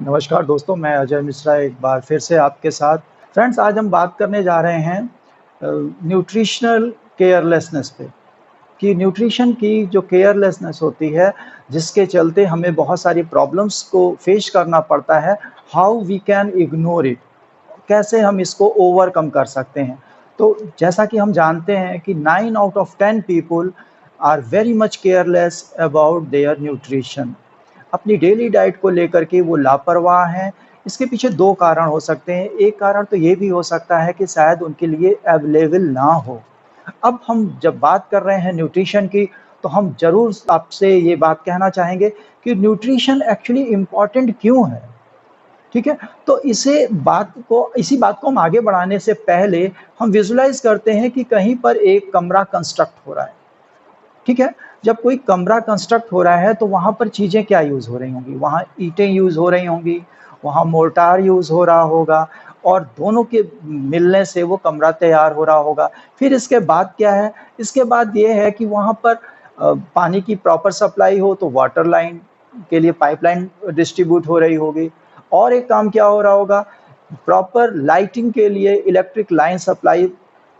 नमस्कार दोस्तों, मैं अजय मिश्रा एक बार फिर से आपके साथ। फ्रेंड्स, आज हम बात करने जा रहे हैं न्यूट्रिशनल केयरलेसनेस पे, कि न्यूट्रिशन की जो केयरलेसनेस होती है, जिसके चलते हमें बहुत सारी प्रॉब्लम्स को फेस करना पड़ता है, how we can ignore it, कैसे हम इसको ओवरकम कर सकते हैं। तो जैसा कि हम जानते हैं कि 9 out of 10 people are very much careless about their nutrition. अपनी डेली डाइट को लेकर के वो लापरवाह हैं। इसके पीछे 2 कारण हो सकते हैं। एक कारण तो ये भी हो सकता है कि शायद उनके लिए अवेलेबल ना हो। अब हम जब बात कर रहे हैं न्यूट्रिशन की, तो हम ज़रूर आपसे ये बात कहना चाहेंगे कि न्यूट्रिशन एक्चुअली इम्पोर्टेंट क्यों है? ठीक है? तो इसी बात को हम आगे बढ़ाने से पहले हम विजुअलाइज़ करते हैं कि कहीं पर एक कमरा कंस्ट्रक्ट हो रहा है। ठीक है? जब कोई कमरा कंस्ट्रक्ट हो रहा है तो वहाँ पर चीज़ें क्या यूज़ हो रही होंगी? वहाँ ईंटें यूज़ हो रही होंगी, वहाँ मोर्टार यूज़ हो रहा होगा और दोनों के मिलने से वो कमरा तैयार हो रहा होगा। फिर इसके बाद क्या है? इसके बाद ये है कि वहाँ पर पानी की प्रॉपर सप्लाई हो तो वाटर लाइन के लिए पाइपलाइन डिस्ट्रीब्यूट हो रही होगी। और एक काम क्या हो रहा होगा? प्रॉपर लाइटिंग के लिए इलेक्ट्रिक लाइन सप्लाई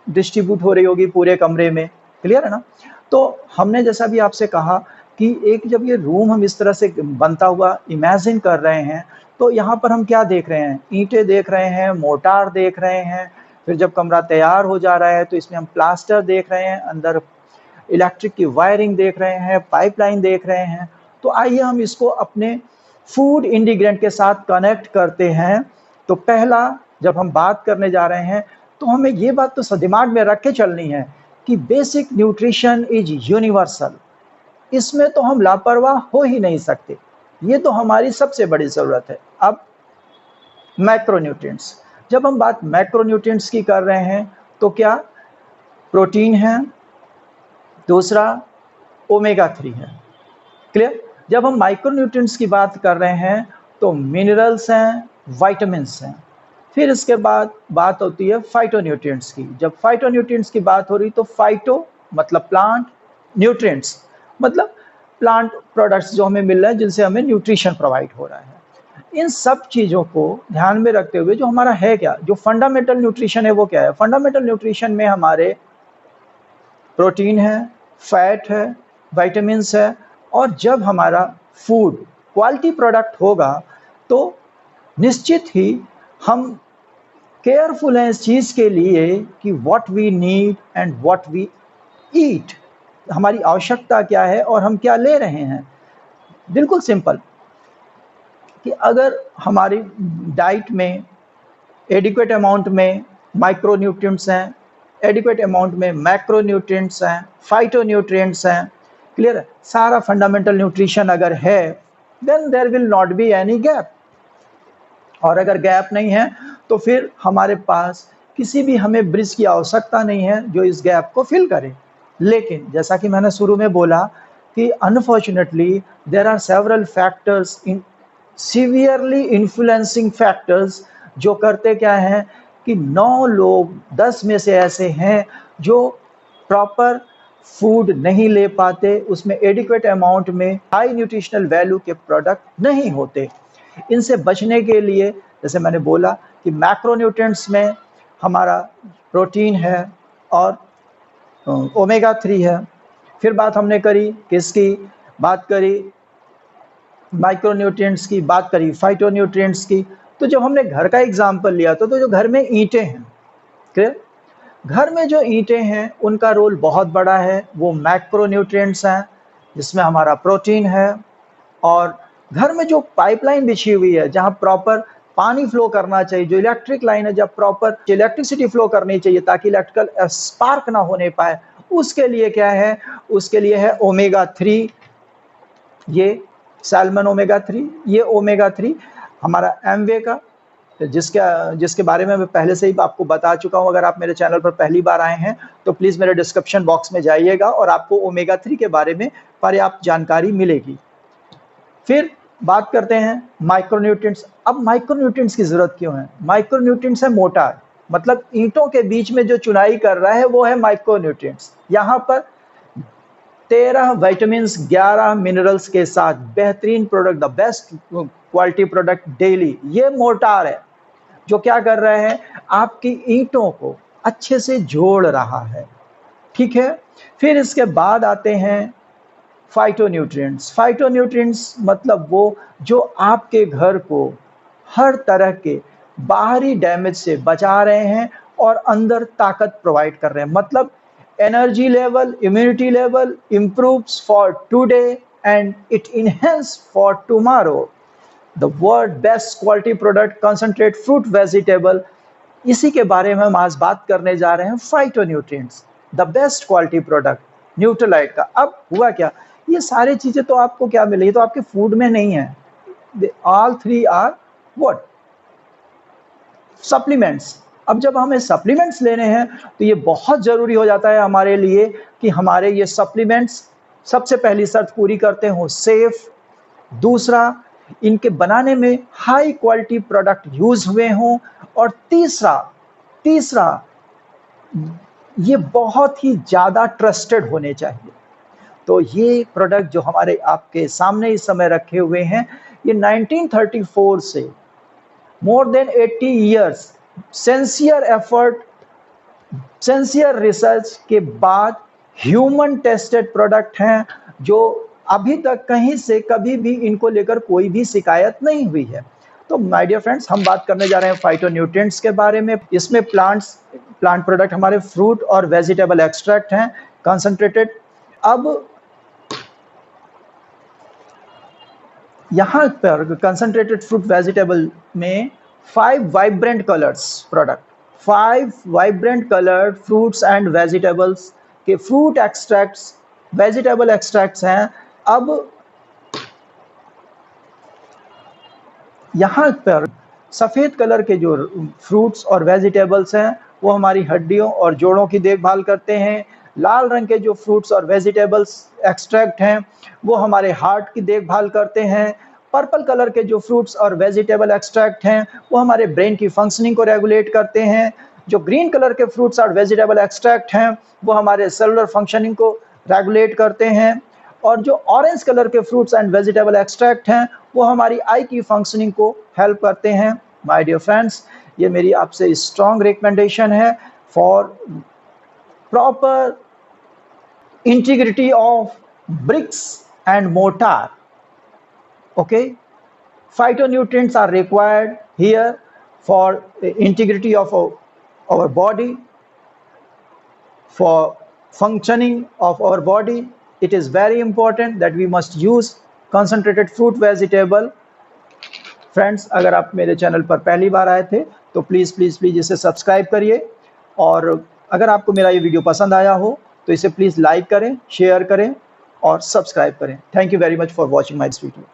डिस्ट्रीब्यूट हो रही होगी पूरे कमरे में। क्लियर है ना? तो हमने जैसा भी आपसे कहा कि एक जब ये रूम हम इस तरह से बनता हुआ इमेजिन कर रहे हैं, तो यहाँ पर हम क्या देख रहे हैं? ईंटें देख रहे हैं, मोर्टार देख रहे हैं, फिर जब कमरा तैयार हो जा रहा है तो इसमें हम प्लास्टर देख रहे हैं, अंदर इलेक्ट्रिक की वायरिंग देख रहे हैं, पाइपलाइन देख रहे हैं। तो आइए हम इसको अपने फूड इंग्रीडिएंट के साथ कनेक्ट करते हैं। तो पहला, जब हम बात करने जा रहे हैं, तो हमें ये बात तो दिमाग में रख के चलनी है कि बेसिक न्यूट्रिशन इज यूनिवर्सल। इसमें तो हम लापरवाह हो ही नहीं सकते। ये तो हमारी सबसे बड़ी ज़रूरत है। अब मैक्रोन्यूट्रिएंट्स, जब हम बात मैक्रोन्यूट्रिएंट्स की कर रहे हैं, तो क्या प्रोटीन है, दूसरा ओमेगा 3 है। क्लियर? जब हम माइक्रोन्यूट्रिएंट्स की बात कर रहे हैं, तो मिनरल्स हैं, विटामिन्स हैं। फिर इसके बाद बात होती है फाइटोन्यूट्रिएंट्स की। जब फाइटोन्यूट्रिएंट्स की बात हो रही तो फाइटो मतलब प्लांट, न्यूट्रिएंट्स मतलब प्लांट प्रोडक्ट्स जो हमें मिल रहे हैं, जिनसे हमें न्यूट्रिशन प्रोवाइड हो रहा है। इन सब चीज़ों को ध्यान में रखते हुए जो हमारा है क्या, जो फंडामेंटल न्यूट्रिशन है वो क्या है? फंडामेंटल न्यूट्रिशन में हमारे प्रोटीन है, फैट है, विटामिन्स है। और जब हमारा फूड क्वालिटी प्रोडक्ट होगा, तो निश्चित ही हम केयरफुल हैं इस चीज़ के लिए कि what we need and what we eat. हमारी आवश्यकता क्या है और हम क्या ले रहे हैं। बिल्कुल सिंपल, कि अगर हमारी डाइट में एडिक्वेट अमाउंट में माइक्रोन्यूट्रिएंट्स हैं, एडिक्वेट अमाउंट में मैक्रोन्यूट्रिएंट्स हैं, फाइटोन्यूट्रिएंट्स हैं, क्लियर है? सारा फंडामेंटल न्यूट्रिशन अगर है, then there will not be any gap. और अगर गैप नहीं है, तो फिर हमारे पास किसी भी हमें ब्रिज की आवश्यकता नहीं है जो इस गैप को फिल करे। लेकिन जैसा कि मैंने शुरू में बोला कि unfortunately there are several factors in severely influencing factors, जो करते क्या हैं कि 9 लोग 10 में से ऐसे हैं जो प्रॉपर फूड नहीं ले पाते, उसमें एडिक्वेट अमाउंट में हाई न्यूट्रिशनल वैल्यू के प्रोडक्ट नहीं होते। इनसे बचने के लिए, जैसे मैंने बोला कि मैक्रोन्यूट्रिएंट्स में हमारा प्रोटीन है और ओमेगा 3 है। फिर बात हमने करी किसकी? बात करी माइक्रोन्यूट्रिएंट्स की, बात करी फाइटोन्यूट्रिएंट्स की। तो जब हमने घर का एग्जाम्पल लिया तो जो घर में ईंटें हैं, क्लियर? घर में जो ईंटें हैं उनका रोल बहुत बड़ा है। वो मैक्रोन्यूट्रिएंट्स हैं, जिसमें हमारा प्रोटीन है। और घर में जो पाइपलाइन बिछी हुई है, जहाँ प्रॉपर पानी फ्लो करना चाहिए, जो इलेक्ट्रिक लाइन है, जब प्रॉपर इलेक्ट्रिसिटी फ्लो करनी चाहिए ताकि इलेक्ट्रिकल स्पार्क ना होने पाए, उसके लिए क्या है? उसके लिए है ओमेगा 3। ये सैल्मन ओमेगा 3, ये ओमेगा 3 हमारा एमवे का, जिसके बारे में मैं पहले से ही आपको बता चुका हूँ। अगर आप मेरे चैनल पर पहली बार आए हैं तो प्लीज़ मेरे डिस्क्रिप्शन बॉक्स में जाइएगा और आपको ओमेगा 3 के बारे में पर्याप्त जानकारी मिलेगी। फिर बात करते हैं माइक्रोन्यूट्रिएंट्स। अब माइक्रोन्यूट्रिएंट्स की ज़रूरत क्यों है? माइक्रोन्यूट्रिएंट्स है मोटार, मतलब ईंटों के बीच में जो चुनाई कर रहा है वो है माइक्रोन्यूट्रिएंट्स। यहाँ पर 13 विटामिन्स 11 मिनरल्स के साथ बेहतरीन product, the best quality product daily. ये मोर्टार है जो क्या कर रहा है, आपकी ईंटों को अच्छे से जोड़ रहा है, ठीक है। फिर इसके बाद आते हैं फाइटोन्यूट्रिएंट्स। फाइटोन्यूट्रिएंट्स मतलब वो जो आपके घर को हर तरह के बाहरी डैमेज से बचा रहे हैं और अंदर ताकत प्रोवाइड कर रहे हैं। मतलब energy level, immunity level improves for today and it enhances for tomorrow. The word best quality product, concentrate fruit vegetable, इसी के बारे में हम आज बात करने जा रहे हैं। Phytonutrients, the best quality product Nutrilite का। अब हुआ क्या, ये सारी चीजें तो आपको क्या मिली, ये तो आपके फूड में नहीं है। All three are what, supplements. अब जब हमें सप्लीमेंट्स लेने हैं तो ये बहुत ज़रूरी हो जाता है हमारे लिए कि हमारे ये सप्लीमेंट्स सबसे पहली शर्त पूरी करते हो सेफ, दूसरा इनके बनाने में हाई क्वालिटी प्रोडक्ट यूज हुए हों, और तीसरा ये बहुत ही ज़्यादा ट्रस्टेड होने चाहिए। तो ये प्रोडक्ट जो हमारे आपके सामने इस समय रखे हुए हैं, ये 1934 से more than 80 years sincere effort, sincere research के बाद ह्यूमन टेस्टेड प्रोडक्ट हैं, जो अभी तक कहीं से कभी भी इनको लेकर कोई भी शिकायत नहीं हुई है। तो माय डियर फ्रेंड्स, हम बात करने जा रहे हैं फाइटोन्यूट्रिएंट्स के बारे में। इसमें प्लांट प्रोडक्ट हमारे फ्रूट और वेजिटेबल एक्सट्रैक्ट हैं कंसंट्रेटेड। अब यहाँ पर कंसंट्रेटेड फ्रूट वेजिटेबल में 5 vibrant colours product, 5 vibrant coloured fruits and vegetables के फ्रूट एक्सट्रैक्ट्स, वेजिटेबल एक्सट्रैक्ट्स हैं। अब यहाँ पर सफ़ेद कलर के जो फ्रूट्स और वेजिटेबल्स हैं वो हमारी हड्डियों और जोड़ों की देखभाल करते हैं। लाल रंग के जो फ्रूट्स और वेजिटेबल्स एक्सट्रैक्ट हैं वो हमारे हार्ट की देखभाल करते हैं। पर्पल कलर के जो फ्रूट्स और वेजिटेबल एक्सट्रैक्ट हैं वो हमारे ब्रेन की फंक्शनिंग को रेगुलेट करते हैं। जो ग्रीन कलर के फ्रूट्स और वेजिटेबल एक्सट्रैक्ट हैं वो हमारे सेलुलर फंक्शनिंग को रेगुलेट करते हैं। और जो ऑरेंज कलर के फ्रूट्स एंड वेजिटेबल एक्सट्रैक्ट हैं वो हमारी आई की फंक्शनिंग को हेल्प करते हैं। माय डियर फ्रेंड्स, ये मेरी आपसे स्ट्रॉन्ग रिकमेंडेशन है for proper integrity of BRICS and mortar. Okay, phytonutrients are required here for the integrity of our body, for functioning of our body. It is very important that we must use concentrated fruit vegetable. Friends, अगर आप मेरे channel पर पहली बार आए थे तो please इसे subscribe करिए, और अगर आपको मेरा ये वीडियो पसंद आया हो तो इसे प्लीज़ लाइक करें, शेयर करें और सब्सक्राइब करें। Thank you very much for watching my this video.